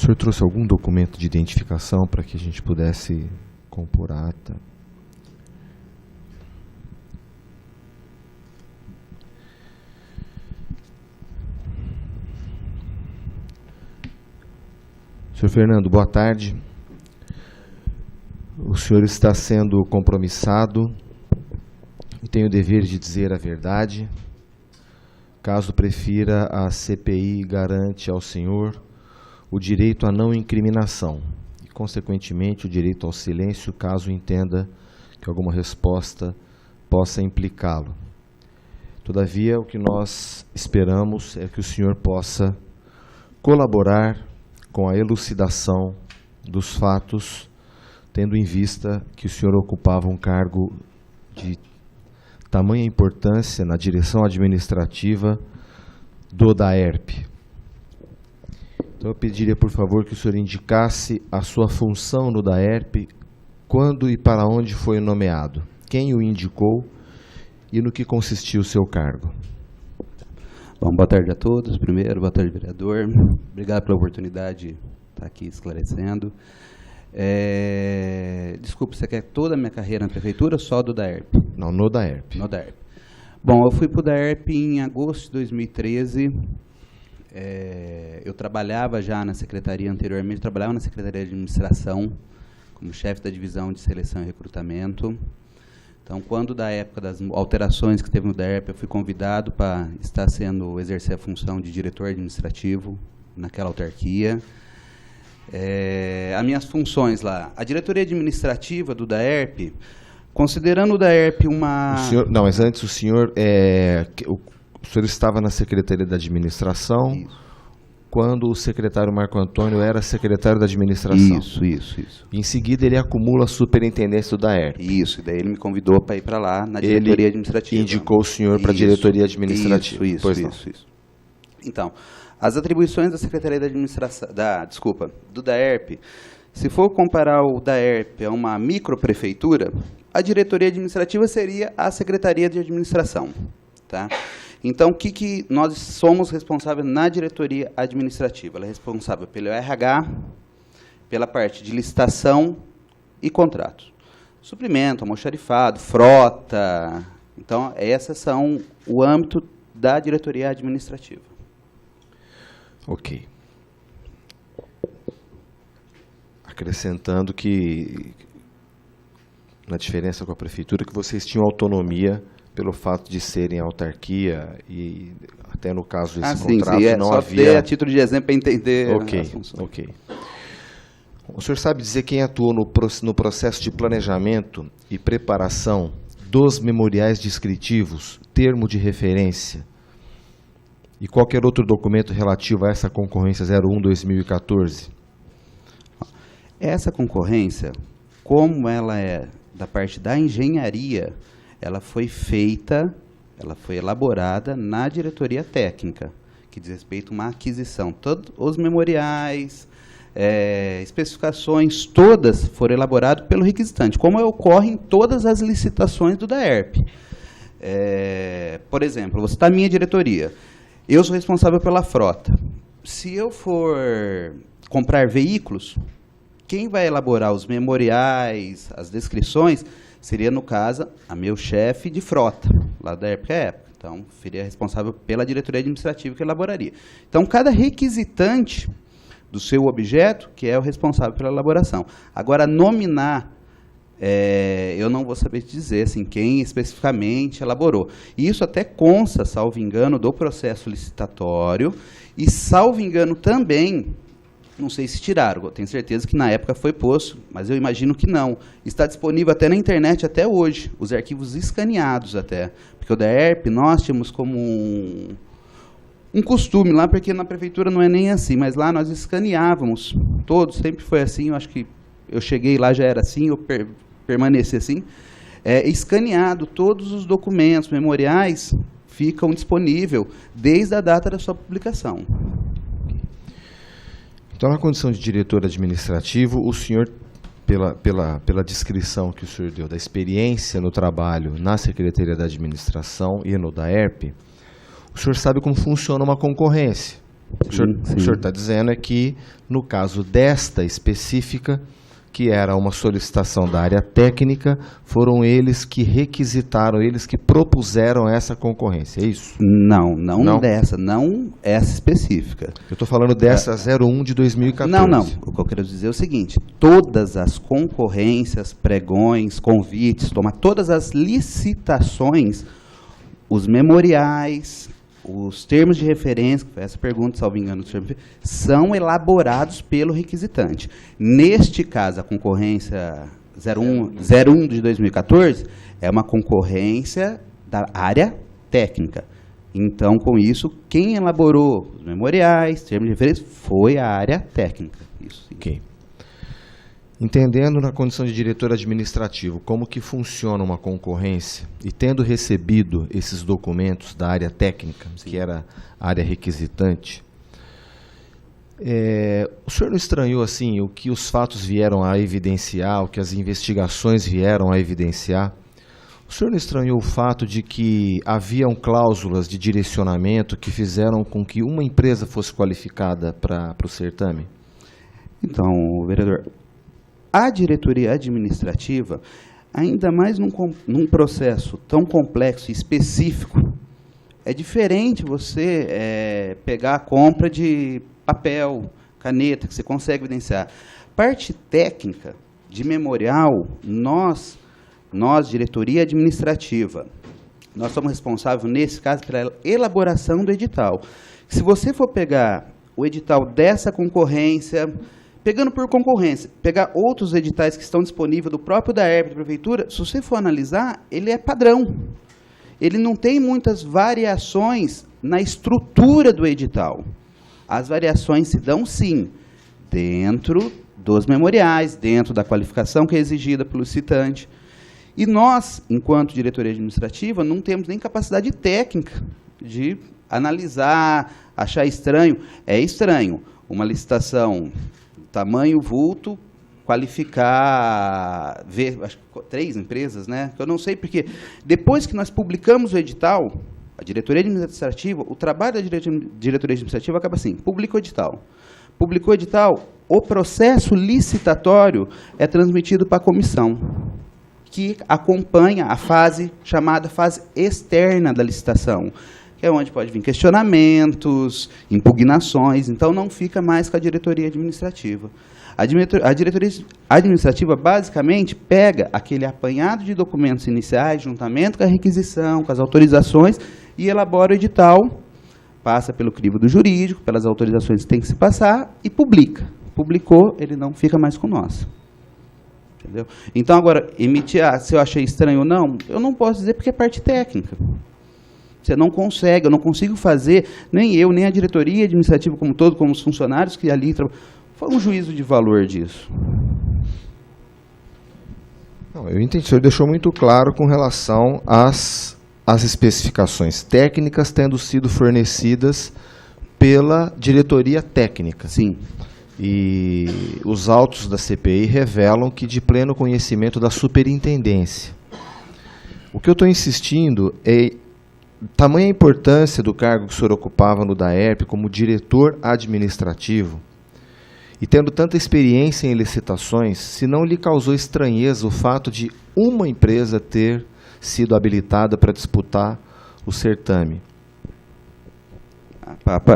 senhor trouxe algum documento de identificação para que a gente pudesse compor a ata? Senhor Fernando, boa tarde. O senhor está sendo compromissado e tem o dever de dizer a verdade. Caso prefira, a CPI garante ao senhor o direito à não incriminação e, consequentemente, o direito ao silêncio, caso entenda que alguma resposta possa implicá-lo. Todavia, o que nós esperamos é que o senhor possa colaborar com a elucidação dos fatos, tendo em vista que o senhor ocupava um cargo de tamanha importância na direção administrativa do DAERP. Então eu pediria, por favor, que o senhor indicasse a sua função no DAERP, quando e para onde foi nomeado, quem o indicou e no que consistia o seu cargo. Bom, boa tarde a todos. Primeiro, boa tarde, vereador. Obrigado pela oportunidade de estar aqui esclarecendo. Desculpe, você quer toda a minha carreira na prefeitura ou só do DAERP? Não, no DAERP. No DAERP. Bom, eu fui para o DAERP em agosto de 2013. Eu trabalhava já na secretaria anteriormente, trabalhava na Secretaria de Administração, como chefe da divisão de seleção e recrutamento. Então, quando da época das alterações que teve no DAERP, eu fui convidado para exercer a função de diretor administrativo naquela autarquia. As minhas funções lá, a diretoria administrativa do DAERP, considerando o DAERP uma... Não, mas antes o senhor estava na Secretaria da Administração. Isso. Quando o secretário Marco Antônio era secretário da Administração. Isso. Em seguida, ele acumula a superintendência do DAERP. Isso, e daí ele me convidou para ir para lá, na diretoria administrativa. Ele indicou o senhor para a diretoria administrativa. Isso. Então, as atribuições da Secretaria da Administração, do DAERP, se for comparar o DAERP a uma microprefeitura, a diretoria administrativa seria a Secretaria de Administração, tá? Então, o que nós somos responsáveis na diretoria administrativa? Ela é responsável pelo RH, pela parte de licitação e contratos. Suprimento, almoxarifado, frota. Então, esses são o âmbito da diretoria administrativa. Ok. Acrescentando que, na diferença com a prefeitura, que vocês tinham autonomia pelo fato de serem autarquia e até no caso desse contrato não só havia... a título de exemplo para entender as funções. Ok. O senhor sabe dizer quem atuou no processo de planejamento e preparação dos memoriais descritivos, termo de referência e qualquer outro documento relativo a essa concorrência 01/2014? Essa concorrência, como ela é da parte da engenharia, ela foi elaborada na diretoria técnica, que diz respeito a uma aquisição. Todos os memoriais, especificações, todas foram elaboradas pelo requisitante, como ocorre em todas as licitações do DAERP. Por exemplo, você está na minha diretoria, eu sou responsável pela frota. Se eu for comprar veículos, quem vai elaborar os memoriais, as descrições, seria, no caso, a meu chefe de frota, lá da época. Então, seria responsável pela diretoria administrativa que elaboraria. Então, cada requisitante do seu objeto, que é o responsável pela elaboração. Agora, nominar, eu não vou saber dizer assim, quem especificamente elaborou. Isso até consta, salvo engano, do processo licitatório e, salvo engano, também... Não sei se tiraram, eu tenho certeza que na época foi posto, mas eu imagino que não. Está disponível até na internet até hoje, os arquivos escaneados até. Porque o DAERP nós tínhamos como um costume lá, porque na prefeitura não é nem assim, mas lá nós escaneávamos todos, sempre foi assim, eu acho que eu cheguei lá já era assim, eu permaneci assim. Escaneado todos os documentos, memoriais, ficam disponíveis desde a data da sua publicação. Então, na condição de diretor administrativo, o senhor, pela descrição que o senhor deu da experiência no trabalho na Secretaria da Administração e no DAERP, o senhor sabe como funciona uma concorrência. O senhor está dizendo é que, no caso desta específica, que era uma solicitação da área técnica, foram eles que requisitaram, eles que propuseram essa concorrência, é isso? Não dessa, não essa específica. Eu estou falando dessa 01 de 2014. Não. O que eu quero dizer é o seguinte, todas as concorrências, pregões, convites, todas as licitações, os memoriais, os termos de referência, essa pergunta, salvo engano, são elaborados pelo requisitante. Neste caso, a concorrência 01 de 2014 é uma concorrência da área técnica. Então, com isso, quem elaborou os memoriais, termos de referência, foi a área técnica. Isso. Ok. Entendendo na condição de diretor administrativo como que funciona uma concorrência e tendo recebido esses documentos da área técnica, que era a área requisitante, o senhor não estranhou assim o que os fatos vieram a evidenciar, o que as investigações vieram a evidenciar? O senhor não estranhou o fato de que haviam cláusulas de direcionamento que fizeram com que uma empresa fosse qualificada para o certame? Então, vereador, a diretoria administrativa, ainda mais num processo tão complexo e específico, é diferente você pegar a compra de papel, caneta, que você consegue evidenciar. Parte técnica de memorial, nós, diretoria administrativa, nós somos responsáveis, nesse caso, pela elaboração do edital. Se você for pegar o edital dessa concorrência, pegando por concorrência, pegar outros editais que estão disponíveis do próprio DAERP, da Prefeitura, se você for analisar, ele é padrão. Ele não tem muitas variações na estrutura do edital. As variações se dão, sim, dentro dos memoriais, dentro da qualificação que é exigida pelo licitante. E nós, enquanto diretoria administrativa, não temos nem capacidade técnica de analisar, achar estranho. É estranho uma licitação tamanho, vulto, qualificar, ver, acho que 3 empresas, né? Eu não sei porque, depois que nós publicamos o edital, a diretoria administrativa, o trabalho da diretoria administrativa acaba assim, publica o edital. Publicou o edital, o processo licitatório é transmitido para a comissão, que acompanha a fase chamada fase externa da licitação, que é onde pode vir questionamentos, impugnações, então não fica mais com a diretoria administrativa. A diretoria administrativa, basicamente, pega aquele apanhado de documentos iniciais, juntamente com a requisição, com as autorizações, e elabora o edital, passa pelo crivo do jurídico, pelas autorizações que tem que se passar, e publica. Publicou, ele não fica mais com nós. Entendeu? Então, agora, emitir, se eu achei estranho ou não, eu não posso dizer porque é parte técnica. Você não consegue, eu não consigo fazer, nem eu, nem a diretoria administrativa como todo, como os funcionários que ali trabalham. Foi um juízo de valor disso. Não, eu entendi, o senhor deixou muito claro com relação às especificações técnicas tendo sido fornecidas pela diretoria técnica. Sim. E os autos da CPI revelam que de pleno conhecimento da superintendência. O que eu estou insistindo é tamanha importância do cargo que o senhor ocupava no DAERP como diretor administrativo, e tendo tanta experiência em licitações, se não lhe causou estranheza o fato de uma empresa ter sido habilitada para disputar o certame?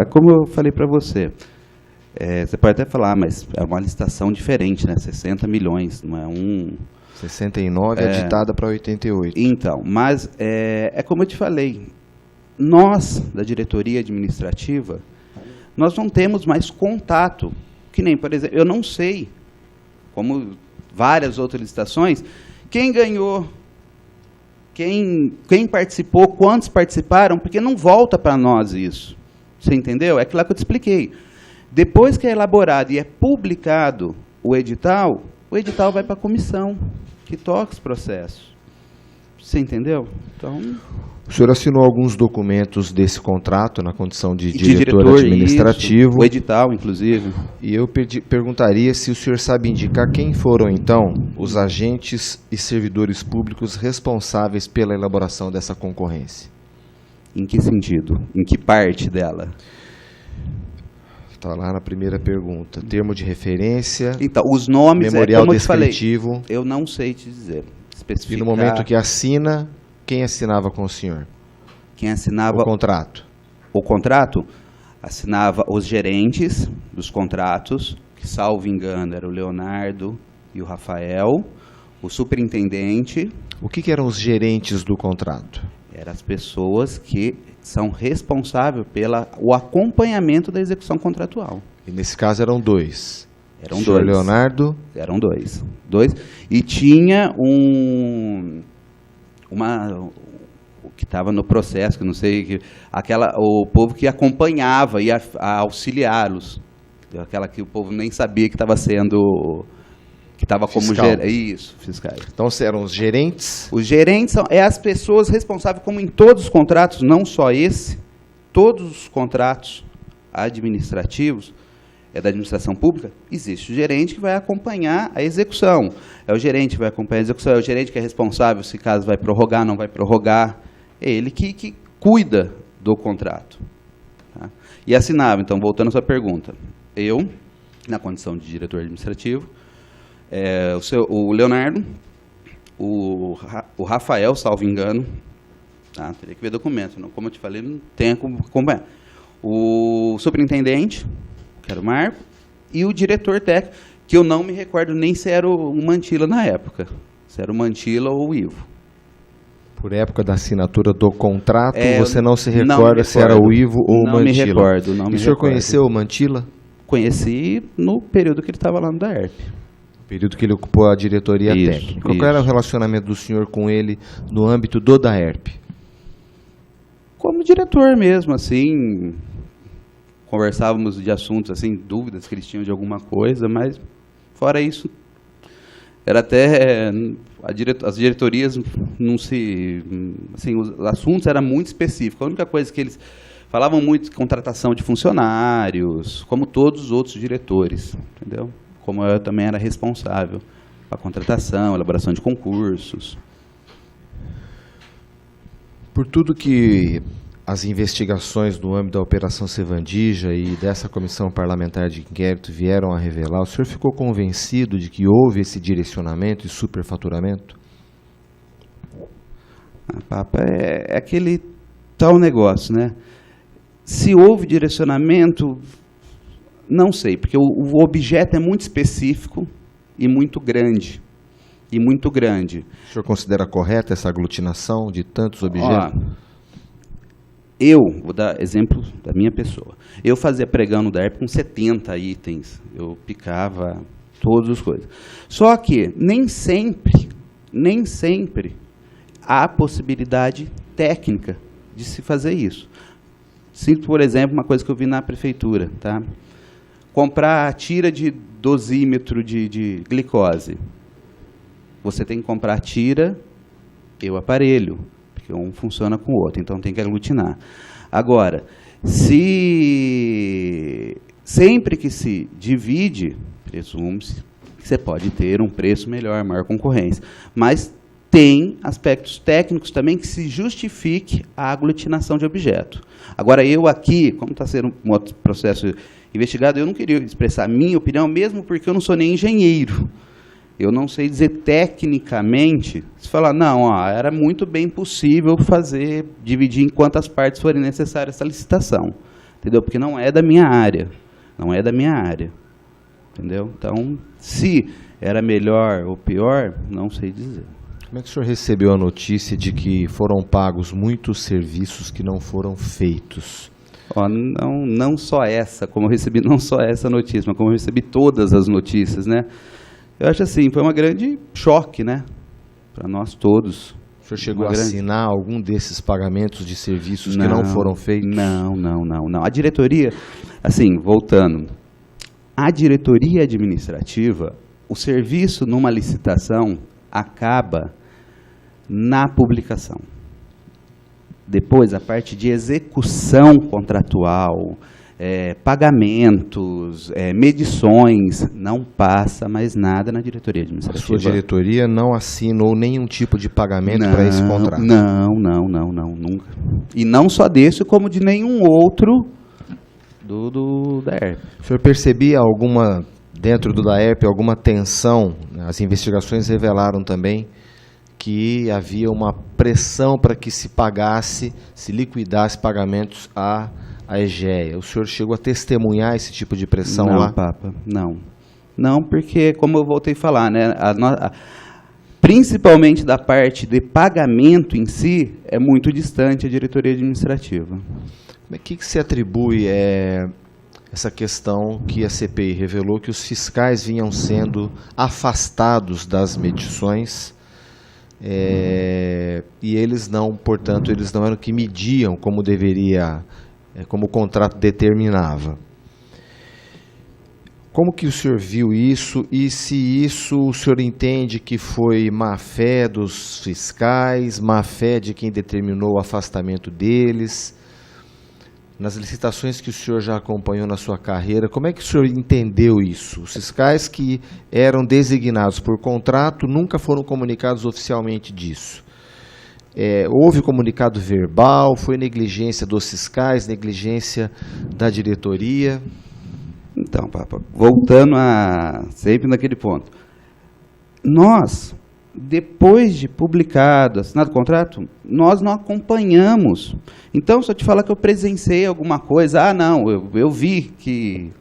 Como eu falei para você, você pode até falar, mas é uma licitação diferente, né? 60 milhões, não é 69 aditada para 88. Então, mas é como eu te falei, nós, da diretoria administrativa, nós não temos mais contato, que nem, por exemplo, eu não sei, como várias outras licitações, quem ganhou, quem participou, quantos participaram, porque não volta para nós isso. Você entendeu? É aquilo que eu te expliquei. Depois que é elaborado e é publicado o edital vai para a comissão, que toca os processos. Você entendeu? Então, o senhor assinou alguns documentos desse contrato na condição de diretor administrativo. Isso, o edital, inclusive. E eu perguntaria se o senhor sabe indicar quem foram, então, os agentes e servidores públicos responsáveis pela elaboração dessa concorrência. Em que sentido? Em que parte dela? Está lá na primeira pergunta. Termo de referência, Então, os nomes, memorial como eu te falei, descritivo. eu não sei te dizer. E Especificar no momento que assina, quem assinava com o senhor? quem assinava O contrato. o contrato, assinava os gerentes dos contratos, que, salvo engano, era o Leonardo e o Rafael, o superintendente, O que eram os gerentes do contrato? eram as pessoas que são responsáveis pelo acompanhamento da execução contratual. E nesse caso eram dois. Eram o senhor dois. Leonardo. Eram dois. E tinha o que estava no processo, que não sei, o povo que acompanhava, ia a auxiliá-los. Aquela que o povo nem sabia que estava sendo, que estava como Fiscal. Isso, fiscais. Então eram os gerentes. Os gerentes são as pessoas responsáveis, como em todos os contratos, não só esse, todos os contratos administrativos, da administração pública, existe o gerente que vai acompanhar a execução. É o gerente que vai acompanhar a execução, é o gerente que é responsável se caso vai prorrogar, não vai prorrogar. É ele que cuida do contrato. Tá? E assinava, então, voltando à sua pergunta, eu, na condição de diretor administrativo, o Leonardo, o Rafael, salvo engano, tá? Teria que ver documento, não, como eu te falei, não tem como acompanhar. O superintendente, que era o Marco, e o diretor técnico, que eu não me recordo nem se era o Mantila na época, se era o Mantila ou o Ivo. Por época da assinatura do contrato, É, você não se não recorda me se era o Ivo ou o Não me Mantila? recordo, não E me o senhor recordo. conheceu o Mantila? Conheci no período que ele estava lá no DAERP. Período que ele ocupou a diretoria Isso, técnica. Qual era o relacionamento do senhor com ele no âmbito do DAERP? Como diretor mesmo, assim, conversávamos de assuntos, assim, dúvidas que eles tinham de alguma coisa, mas fora isso, era até as diretorias não se, assim, os assuntos eram muito específicos. A única coisa que eles falavam muito de contratação de funcionários, como todos os outros diretores, entendeu? Como eu também era responsável pela contratação, elaboração de concursos. Por tudo que as investigações no âmbito da Operação Sevandija e dessa comissão parlamentar de inquérito vieram a revelar, o senhor ficou convencido de que houve esse direcionamento e superfaturamento? Papa, é aquele tal negócio, né? Se houve direcionamento, não sei, porque o objeto é muito específico e muito grande. O senhor considera correta essa aglutinação de tantos objetos? Eu, vou dar exemplo da minha pessoa. Eu fazia pregão no DAERP com 70 itens. Eu picava todas as coisas. Só que nem sempre há possibilidade técnica de se fazer isso. Sinto, por exemplo, uma coisa que eu vi na prefeitura, tá? Comprar tira de dosímetro de glicose. Você tem que comprar tira e o aparelho, porque um funciona com o outro, então tem que aglutinar. Agora, sempre que se divide, presume-se que você pode ter um preço melhor, maior concorrência. Mas tem aspectos técnicos também que se justifique a aglutinação de objeto. Agora, eu aqui, como está sendo um outro processo investigado, eu não queria expressar a minha opinião, mesmo porque eu não sou nem engenheiro. Eu não sei dizer tecnicamente, se falar, não, era muito bem possível dividir em quantas partes forem necessárias essa licitação. Entendeu? Porque não é da minha área. Entendeu? Então, se era melhor ou pior, não sei dizer. Como é que o senhor recebeu a notícia de que foram pagos muitos serviços que não foram feitos? Não só essa, como eu recebi não só essa notícia, mas como eu recebi todas as notícias, né? Eu acho assim, foi uma grande choque, né? Para nós todos. O senhor chegou a assinar algum desses pagamentos de serviços que não foram feitos? Não. A diretoria, assim, voltando, a diretoria administrativa, o serviço numa licitação acaba na publicação. Depois, a parte de execução contratual, pagamentos, medições, não passa mais nada na diretoria administrativa. A sua diretoria não assinou nenhum tipo de pagamento para esse contrato? Não, nunca. E não só desse, como de nenhum outro da ERP. O senhor percebia alguma, dentro do DAERP, alguma tensão? As investigações revelaram também que havia uma pressão para que se pagasse, se liquidasse pagamentos à EGEA. O senhor chegou a testemunhar esse tipo de pressão não, lá? Papa, não. Não, porque, como eu voltei a falar, né, principalmente da parte de pagamento em si, é muito distante a diretoria administrativa. O que se atribui essa questão que a CPI revelou, que os fiscais vinham sendo afastados das medições e eles não, portanto, eles não eram que mediam como deveria, como o contrato determinava. Como que o senhor viu isso e se isso o senhor entende que foi má-fé dos fiscais, má-fé de quem determinou o afastamento deles? Nas licitações que o senhor já acompanhou na sua carreira, como é que o senhor entendeu isso? Os fiscais que eram designados por contrato nunca foram comunicados oficialmente disso. Houve comunicado verbal, foi negligência dos fiscais, negligência da diretoria? Então, Papa, voltando sempre naquele ponto. Nós, depois de publicado, assinado o contrato, nós não acompanhamos. Então, se eu te falar que eu presenciei alguma coisa, não, eu vi que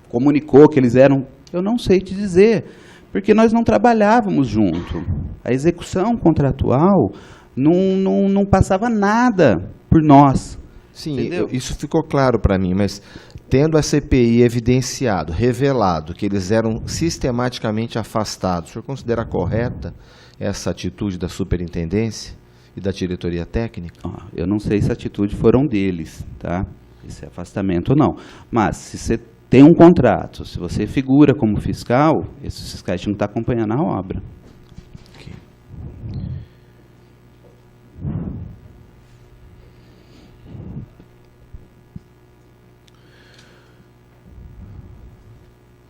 comunicou que eles eram, eu não sei te dizer, porque nós não trabalhávamos junto. A execução contratual não passava nada por nós. Sim, entendeu? Isso ficou claro para mim, mas tendo a CPI evidenciado, revelado que eles eram sistematicamente afastados, o senhor considera correta essa atitude da superintendência e da diretoria técnica? Eu não sei se a atitude foram deles, tá? Esse afastamento ou não. Mas se você tem um contrato, se você figura como fiscal, esses fiscais tinham que estar acompanhando a obra. Okay.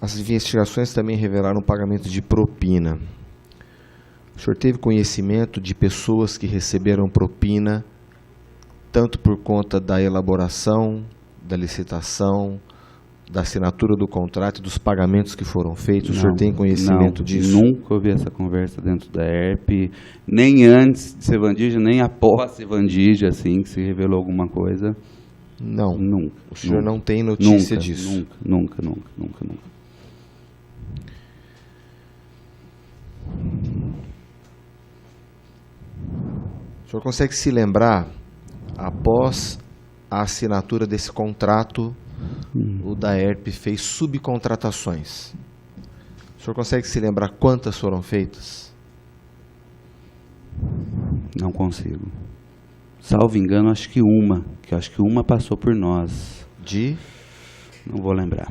As investigações também revelaram o pagamento de propina. O senhor teve conhecimento de pessoas que receberam propina, tanto por conta da elaboração, da licitação, da assinatura do contrato e dos pagamentos que foram feitos? O senhor tem conhecimento disso? Nunca ouvi essa conversa dentro da ERP, nem antes de ser Vandija, nem após ser Vandija, assim, que se revelou alguma coisa. Não. Nunca. O senhor não tem notícia nunca, disso? Nunca. O senhor consegue se lembrar, após a assinatura desse contrato, o DAERP fez subcontratações. O senhor consegue se lembrar quantas foram feitas? Não consigo. Salvo engano, acho que uma passou por nós. Não vou lembrar.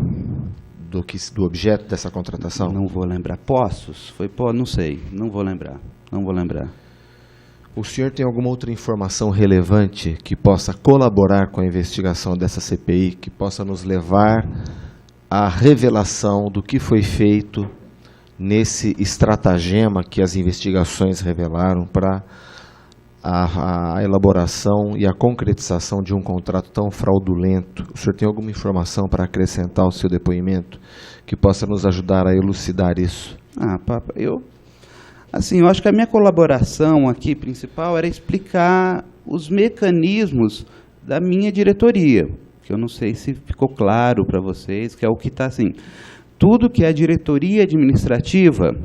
Do objeto dessa contratação? Não vou lembrar. Poços? Não sei. Não vou lembrar. O senhor tem alguma outra informação relevante que possa colaborar com a investigação dessa CPI, que possa nos levar à revelação do que foi feito nesse estratagema que as investigações revelaram para a elaboração e a concretização de um contrato tão fraudulento? O senhor tem alguma informação para acrescentar ao seu depoimento que possa nos ajudar a elucidar isso? Papa, eu acho que a minha colaboração aqui principal era explicar os mecanismos da minha diretoria, que eu não sei se ficou claro para vocês, que é o que está assim, tudo que é a diretoria administrativa,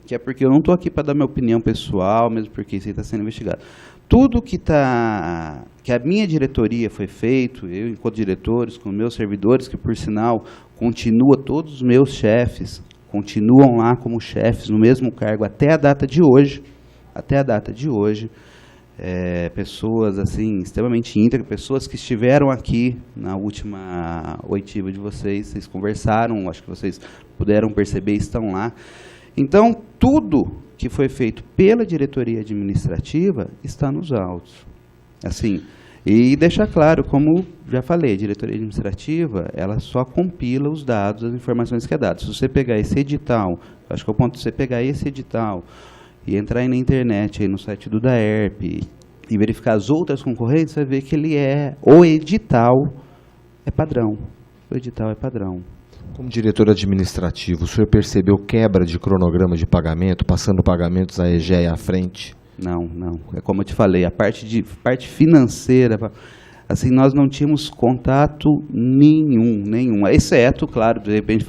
que é porque eu não estou aqui para dar minha opinião pessoal, mesmo porque isso está sendo investigado, tudo que a minha diretoria foi feito, eu enquanto diretores, com meus servidores, que por sinal continua todos os meus chefes, continuam lá como chefes no mesmo cargo até a data de hoje, pessoas assim extremamente íntegras, pessoas que estiveram aqui na última oitiva de vocês conversaram, acho que vocês puderam perceber, estão lá. Então, tudo que foi feito pela diretoria administrativa está nos autos. Assim, e deixar claro, como já falei, a diretoria administrativa, ela só compila os dados, as informações que é dado. Se você pegar esse edital, acho que é o ponto de você pegar esse edital e entrar aí na internet, aí no site do DAERP, e verificar as outras concorrentes, você vai ver que o edital é padrão. o edital é padrão. Como diretor administrativo, o senhor percebeu quebra de cronograma de pagamento, passando pagamentos à EGEA à frente? Não. É como eu te falei, a parte financeira, assim, nós não tínhamos contato nenhum. Exceto, claro, de repente,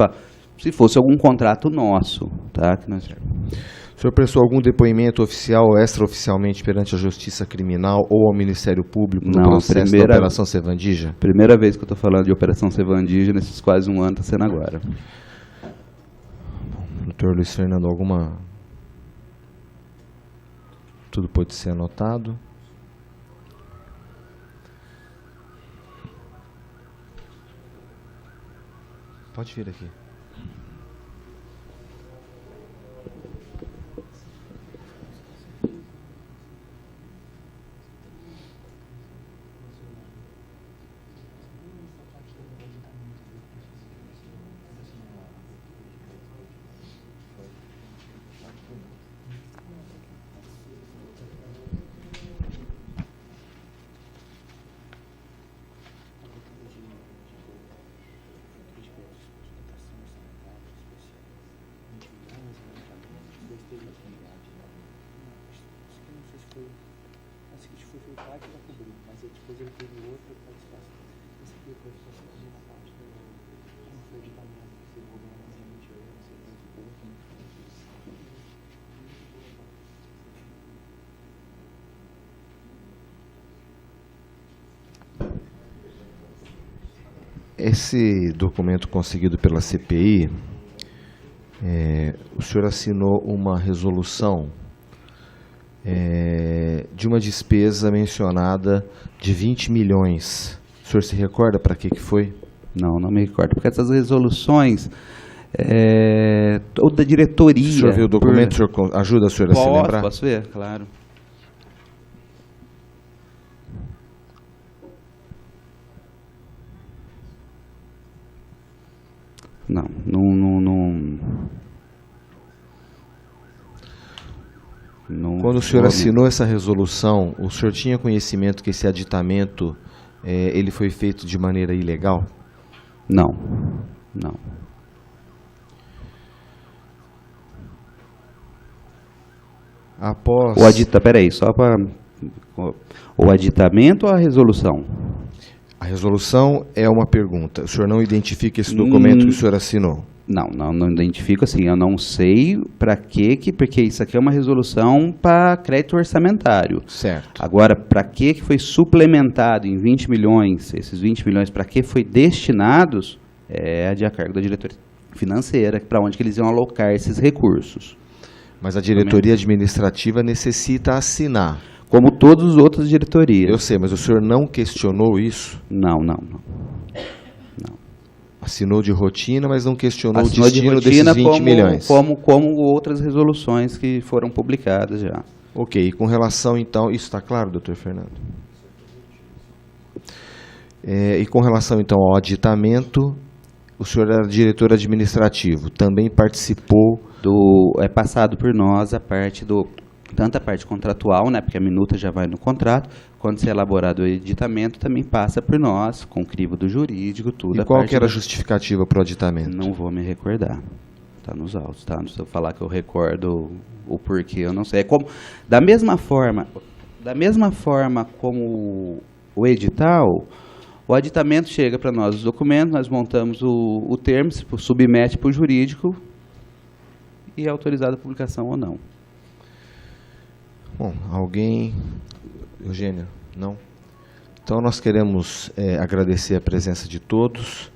se fosse algum contrato nosso, tá? Que nós... O senhor prestou algum depoimento oficial ou extraoficialmente perante a Justiça Criminal ou ao Ministério Público no processo da Operação Sevandija? Primeira vez que eu estou falando de Operação Sevandija, nesses quase um ano, está sendo agora. Doutor Luiz Fernando, alguma... Tudo pode ser anotado. Pode vir aqui. Esse documento conseguido pela CPI, o senhor assinou uma resolução de uma despesa mencionada de 20 milhões. O senhor se recorda para que foi? Não me recordo, porque essas resoluções, toda a diretoria... O senhor viu o documento? O senhor ajuda a senhora a se lembrar? Posso ver, claro. Não. Quando o senhor assinou essa resolução, o senhor tinha conhecimento que esse aditamento ele foi feito de maneira ilegal? Não. Após... Peraí, só para... O aditamento ou a resolução? A resolução é uma pergunta. O senhor não identifica esse documento que o senhor assinou? Não identifico, assim, eu não sei para quê, porque isso aqui é uma resolução para crédito orçamentário. Certo. Agora, para que foi suplementado em 20 milhões, esses 20 milhões, para que foi destinados, é de a cargo da diretoria financeira, para onde que eles iam alocar esses recursos. Mas a diretoria administrativa necessita assinar. Como todas as outras diretorias. Eu sei, mas o senhor não questionou isso? Não. Assinou de rotina, mas não questionou Assinou o destino de rotina desses 20 milhões. Como outras resoluções que foram publicadas já. Ok, e com relação então... Isso está claro, doutor Fernando? E com relação então ao aditamento, o senhor era diretor administrativo, também participou... É passado por nós tanto a parte contratual, né, porque a minuta já vai no contrato, quando se é elaborado o editamento, também passa por nós, com o crivo do jurídico, tudo. E qual que era a justificativa para o aditamento? Não vou me recordar. Está nos autos, tá? Não se eu falar que eu recordo o porquê, eu não sei. Da mesma forma como o edital, o aditamento chega para nós os documentos, nós montamos o termo, submete para o jurídico e é autorizada a publicação ou não. Bom, alguém... Eugênio, não? Então nós queremos agradecer a presença de todos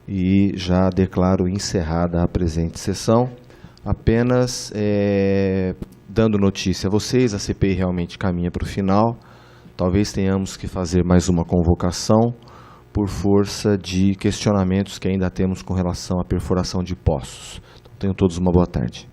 e já declaro encerrada a presente sessão, apenas dando notícia a vocês, a CPI realmente caminha para o final, talvez tenhamos que fazer mais uma convocação por força de questionamentos que ainda temos com relação à perfuração de poços. Então tenham todos uma boa tarde.